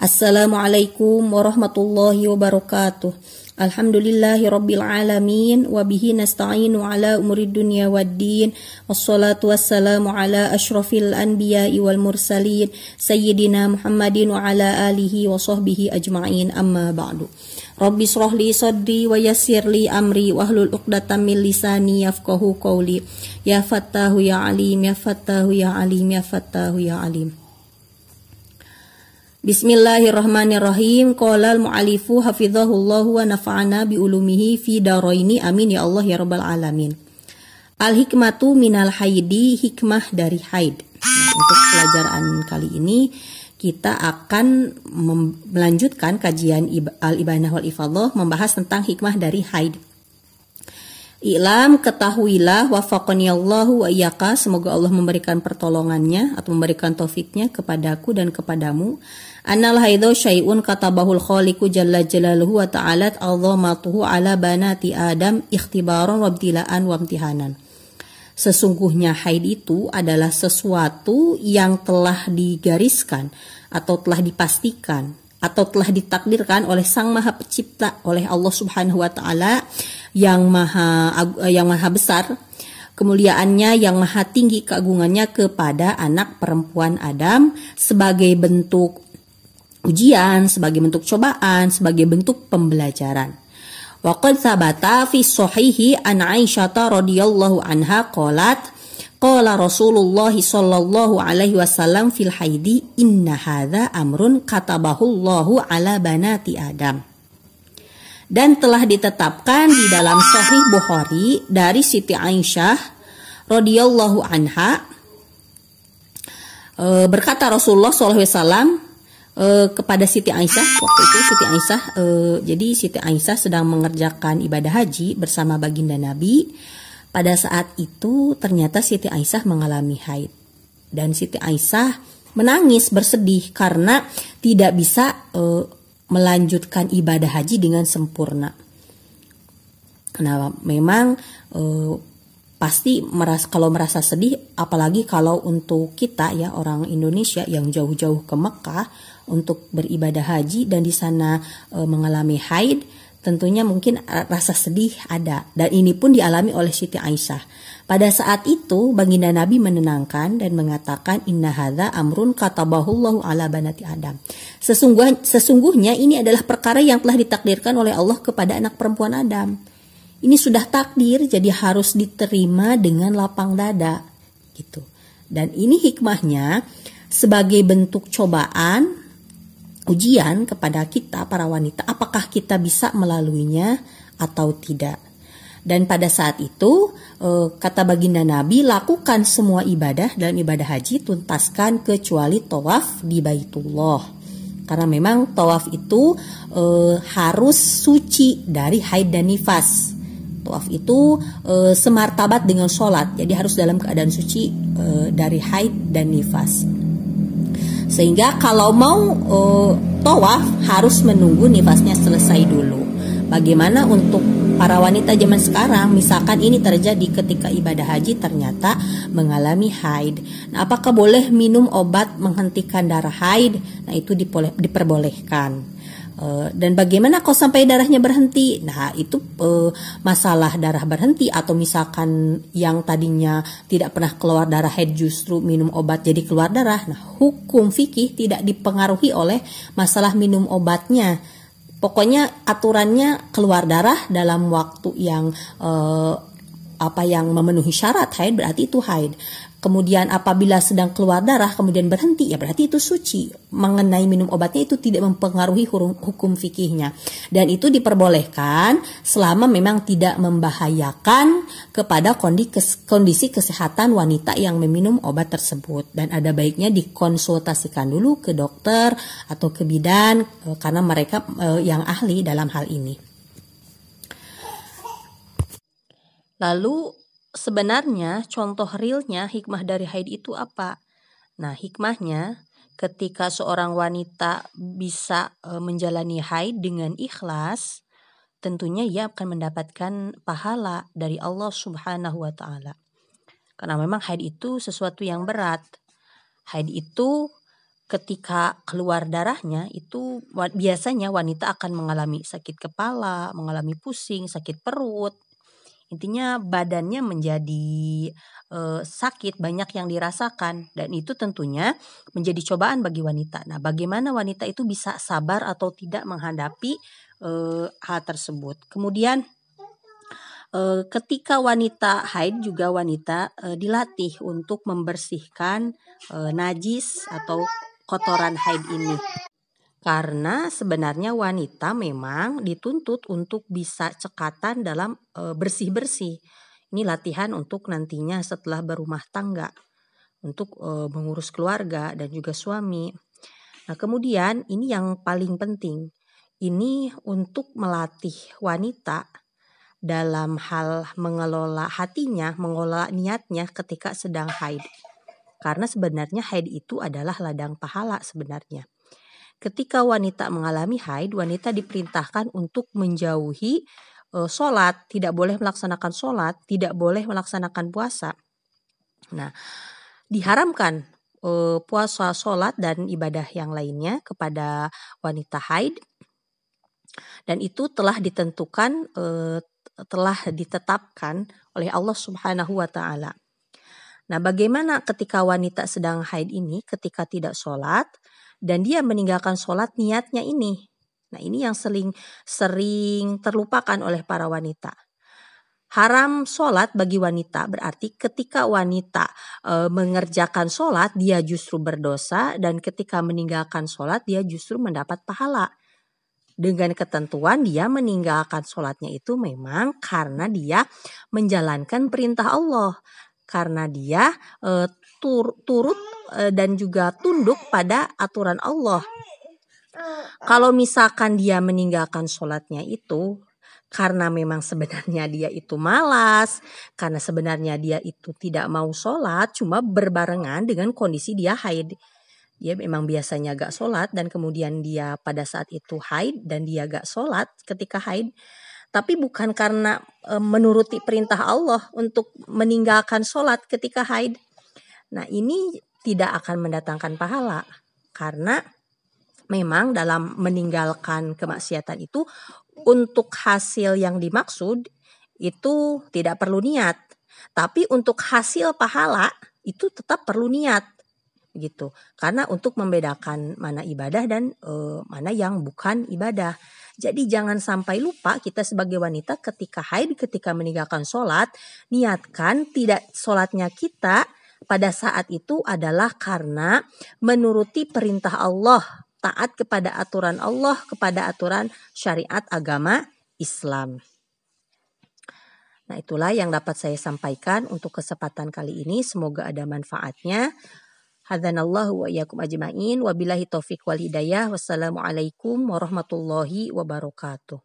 Assalamualaikum warahmatullahi wabarakatuh. Alhamdulillahi rabbil alamin wa bihi nasta'inu ala umurid dunya waddin. Wassalatu wassalamu ala asyrafil anbiya'i wal mursalin sayyidina Muhammadin wa ala alihi wa sahbihi ajma'in, amma ba'du. Rabbi shrah li sadri wa yassir li amri wahlul 'uqdatam min lisani yafqahu qawli. Ya Fattahu ya Alim, ya Fattahu ya Alim, ya Fattahu ya Alim. Bismillahirrahmanirrahim. Qala al-mu'allifu hafizahullahu wa nafa'ana bi ulumihi fi daraini, amin ya Allah ya rabbal alamin. Al-hikmatu minal haidi, hikmah dari haid. Untuk pelajaran kali ini kita akan melanjutkan kajian al-ibanah wal ifadhah, membahas tentang hikmah dari haid. I'lam, ketahuilah, wafaqaniyallahu wa iyyaka, semoga Allah memberikan pertolongannya atau memberikan taufiknya kepadaku dan kepadamu. Annal haidha syai'un katabahul khaliqu jalla jalaluhu wa ta'alat azamatuhu ala banati Adam ikhtibaran wa ibtila'an wa imtihanan. Sesungguhnya haid itu adalah sesuatu yang telah digariskan atau telah dipastikan atau telah ditakdirkan oleh Sang Maha Pencipta, oleh Allah Subhanahu wa taala yang maha besar kemuliaannya, yang maha tinggi keagungannya kepada anak perempuan Adam sebagai bentuk ujian, sebagai bentuk cobaan, sebagai bentuk pembelajaran. Wa qad thabata fi shahihi an Aisyah radhiyallahu anha qalat qala Rasulullah sallallahu alaihi wasallam fil haidi inna hadza amrun katabahullahu ala banati Adam. Dan telah ditetapkan di dalam Sahih Bukhari dari Siti Aisyah radhiyallahu anha, berkata Rasulullah sallallahu alaihi wasallam kepada Siti Aisyah. Waktu itu Siti Aisyah, jadi Siti Aisyah sedang mengerjakan ibadah haji bersama baginda Nabi. Pada saat itu ternyata Siti Aisyah mengalami haid. Dan Siti Aisyah menangis bersedih karena tidak bisa melanjutkan ibadah haji dengan sempurna. Nah, memang pasti kalau merasa sedih, apalagi kalau untuk kita ya orang Indonesia yang jauh-jauh ke Mekah untuk beribadah haji dan di sana mengalami haid, tentunya mungkin rasa sedih ada, dan ini pun dialami oleh Siti Aisyah. Pada saat itu baginda Nabi menenangkan dan mengatakan inna hadza amrun katabahullahu ala banati Adam. Sesungguhnya ini adalah perkara yang telah ditakdirkan oleh Allah kepada anak perempuan Adam. Ini sudah takdir, jadi harus diterima dengan lapang dada gitu. Dan ini hikmahnya sebagai bentuk cobaan, ujian kepada kita para wanita, apakah kita bisa melaluinya atau tidak. Dan pada saat itu kata baginda Nabi, lakukan semua ibadah dalam ibadah haji, tuntaskan kecuali tawaf di Baitullah, karena memang tawaf itu harus suci dari haid dan nifas. Tawaf itu semartabat dengan sholat, jadi harus dalam keadaan suci dari haid dan nifas. Sehingga kalau mau tawaf harus menunggu nifasnya selesai dulu. Bagaimana untuk para wanita zaman sekarang, misalkan ini terjadi ketika ibadah haji ternyata mengalami haid. Nah, apakah boleh minum obat menghentikan darah haid? Nah, itu diperbolehkan. Dan bagaimana kalau sampai darahnya berhenti? Nah, itu masalah darah berhenti, atau misalkan yang tadinya tidak pernah keluar darah haid justru minum obat jadi keluar darah. Nah, hukum fikih tidak dipengaruhi oleh masalah minum obatnya. Pokoknya aturannya keluar darah dalam waktu yang yang memenuhi syarat haid, berarti itu haid. Kemudian apabila sedang keluar darah kemudian berhenti, ya berarti itu suci. Mengenai minum obatnya itu tidak mempengaruhi hukum fikihnya. Dan itu diperbolehkan selama memang tidak membahayakan kepada kondisi kesehatan wanita yang meminum obat tersebut. Dan ada baiknya dikonsultasikan dulu ke dokter atau ke bidan, karena mereka yang ahli dalam hal ini. Lalu sebenarnya contoh realnya hikmah dari haid itu apa? Nah, hikmahnya ketika seorang wanita bisa menjalani haid dengan ikhlas, tentunya ia akan mendapatkan pahala dari Allah Subhanahu wa taala. Karena memang haid itu sesuatu yang berat. Haid itu ketika keluar darahnya itu biasanya wanita akan mengalami sakit kepala, mengalami pusing, sakit perut. Intinya badannya menjadi sakit, banyak yang dirasakan, dan itu tentunya menjadi cobaan bagi wanita. Nah, bagaimana wanita itu bisa sabar atau tidak menghadapi hal tersebut. Kemudian ketika wanita haid juga wanita dilatih untuk membersihkan najis atau kotoran haid ini. Karena sebenarnya wanita memang dituntut untuk bisa cekatan dalam bersih-bersih. Ini latihan untuk nantinya setelah berumah tangga, untuk mengurus keluarga dan juga suami. Nah, kemudian ini yang paling penting. Ini untuk melatih wanita dalam hal mengelola hatinya, mengelola niatnya ketika sedang haid. Karena sebenarnya haid itu adalah ladang pahala sebenarnya. Ketika wanita mengalami haid, wanita diperintahkan untuk menjauhi sholat, tidak boleh melaksanakan sholat, tidak boleh melaksanakan puasa. Nah, diharamkan puasa, sholat, dan ibadah yang lainnya kepada wanita haid. Dan itu telah ditentukan, telah ditetapkan oleh Allah Subhanahu wa Ta'ala. Nah, bagaimana ketika wanita sedang haid ini, ketika tidak sholat dan dia meninggalkan sholat niatnya ini? Nah, ini yang sering terlupakan oleh para wanita. Haram sholat bagi wanita berarti ketika wanita mengerjakan sholat dia justru berdosa, dan ketika meninggalkan sholat dia justru mendapat pahala. Dengan ketentuan dia meninggalkan sholatnya itu memang karena dia menjalankan perintah Allah. Karena dia turut dan juga tunduk pada aturan Allah. Kalau misalkan dia meninggalkan sholatnya itu karena memang sebenarnya dia itu malas, karena sebenarnya dia itu tidak mau sholat, cuma berbarengan dengan kondisi dia haid. Dia memang biasanya gak sholat dan kemudian dia pada saat itu haid dan dia gak sholat ketika haid. Tapi bukan karena menuruti perintah Allah untuk meninggalkan sholat ketika haid. Nah, ini tidak akan mendatangkan pahala. Karena memang dalam meninggalkan kemaksiatan itu untuk hasil yang dimaksud itu tidak perlu niat. Tapi untuk hasil pahala itu tetap perlu niat. Gitu. Karena untuk membedakan mana ibadah dan mana yang bukan ibadah. Jadi jangan sampai lupa kita sebagai wanita ketika haid, ketika meninggalkan sholat, niatkan tidak sholatnya kita pada saat itu adalah karena menuruti perintah Allah, taat kepada aturan Allah, kepada aturan syariat agama Islam. Nah, itulah yang dapat saya sampaikan untuk kesempatan kali ini. Semoga ada manfaatnya. Hadanallahu wa iyyakum ajma'in. Wabillahi taufiq wal hidayah. Wassalamualaikum warahmatullahi wabarakatuh.